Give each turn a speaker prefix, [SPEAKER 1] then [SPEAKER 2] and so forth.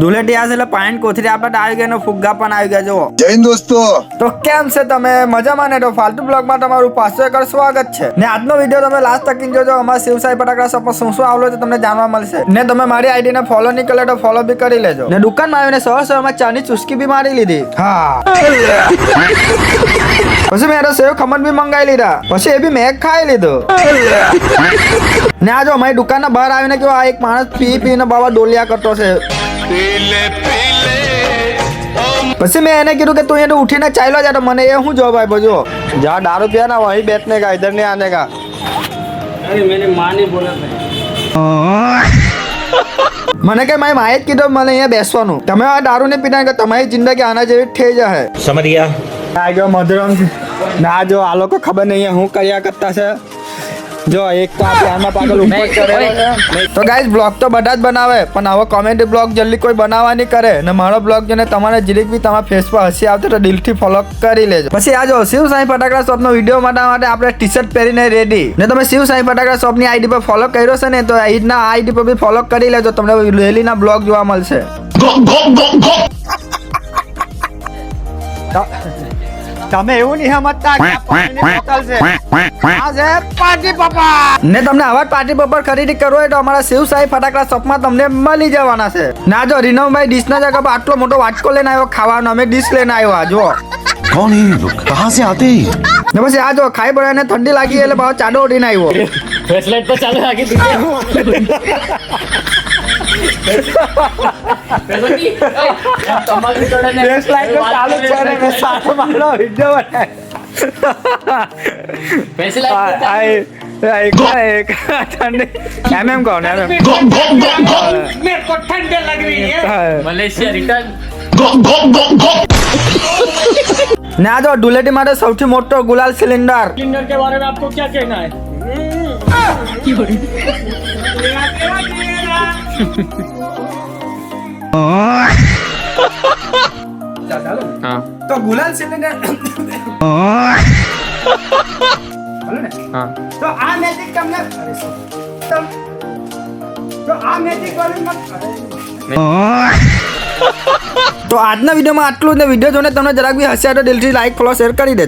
[SPEAKER 1] ધૂળેટી આવશે એટલે પાણી કોથળી આપણે આવી ગયા, ફુગ્ગા પણ આવી ગયા. જો
[SPEAKER 2] જય હિન્દ દોસ્તો.
[SPEAKER 1] તો કેમ છે તમે? મજામાં ને? તો ફાલતુ બ્લોગમાં તમારું 500 એકર સ્વાગત છે ને. આજનો વિડીયો તમે લાસ્ટ તક જોજો. અમારા શિવસાઈ ફટાકડા શોપમાં શું શું આવેલું છે તમને જાણવા મળશે ને. તમે મારી આઈડી ને ફોલો નહીં કરે તો ફોલો બી કરી લેજો ને. દુકાનમાં આવીને સવારમાં ચાની ચુસ્કી બી મારી લીધી. હા પછી મેં સેવ ખમણ બી મંગાવી લીધા. પછી એ બી મેં ખાઈ લીધો ને. આ જો અમારી દુકાનના બહાર આવીને કેવો આ એક માણસ પી પીને બાબા ડોલિયા કરતો છે. પછી મેં એને કીધું કે તું એને ઉઠીને ચાલ્યો જા. તો મને એ શું જવાબ આપ્યો? જો જા દારૂ पिया ना वही बैठने का, इधर नहीं आने का.
[SPEAKER 3] अरे मैंने माँ नहीं बोला था.
[SPEAKER 1] મને કે મારી માએ જ કીધું મને અહીંયા બેસવાનું. તમે આ દારૂ ને પીના કે તમારી જિંદગી આના જેવી થઈ જાય.
[SPEAKER 3] समझ गया.
[SPEAKER 1] આ ગયો મધુરમ ના. જો આ લોકો ખબર નહીં હું કર્યા કરતા છે. જો એક તો આ ધ્યાનમાં પાગલ ઉપર ચડેલો છે. તો ગાઈસ બ્લોગ તો બધા જ બનાવે પણ હવે કોમેડી બ્લોગ જલ્દી કોઈ બનાવવા નહીં કરે ને. મારો બ્લોગ જોઈને તમારે જીરીક બી તમારા ફેસ પર હસી આવતો તો દિલથી ફોલો કરી લેજો. પછી આ જો શિવ સાઈ ફટાકડા શોપ નો વિડીયો માટે આપણે ટી શર્ટ પહેરીને રેડી ને. તમે શિવ સાઈ ફટાકડા શોપ ની આઈડી પર ફોલો કર્યો છે ને તો આજના આઈડી પર બી ફોલો કરી લેજો. તમને ડેલી ના બ્લોગ જોવા મળશે. તમે એવું નહીં સમજતા કે આ છે પાર્ટી પપ્પા ને. તમને આવા પાર્ટી પપ્પા ખરીદી કરવો હોય તો અમારા શિવ સાઈ ફટાકડા શોપમાં તમને મળી જવાના છે. ના જો રીનવભાઈ ડીશ ના જગા પર આટલો મોટો વાટકો લઈને આવ્યો ખાવાનો. અમે ડીશ લઈને આવ્યા. જો
[SPEAKER 2] कौन है ये लोग? कहाँ से आते हैं?
[SPEAKER 1] ને પછી આ જો ખાઈ પડે ઠંડી લાગી એટલે ભાવ ચાડો ઉડીને આવ્યો.
[SPEAKER 3] फ्लैशलाइट पर चालू आगे
[SPEAKER 1] MM कौन है?
[SPEAKER 3] मेरे को ठंड लग रही है. Malaysia return.
[SPEAKER 1] ને આ જો ડુલેટી માટે સૌથી મોટો ગુલાલ સિલિન્ડર.
[SPEAKER 3] सिलेंडर के बारे में आपको क्या कहना है? हाँ
[SPEAKER 1] તો ગુલાલ સિલિન્ડર
[SPEAKER 3] हाँ
[SPEAKER 1] તો આ મેજિક તમને તો આ મેજિક વાળી તો આજના વિડીયોમાં આટલું જ ને. વિડીયો જોઈને તમને જરાક બી હસ્યા તો દિલથી લાઈક ફોલો શેર કરી દે.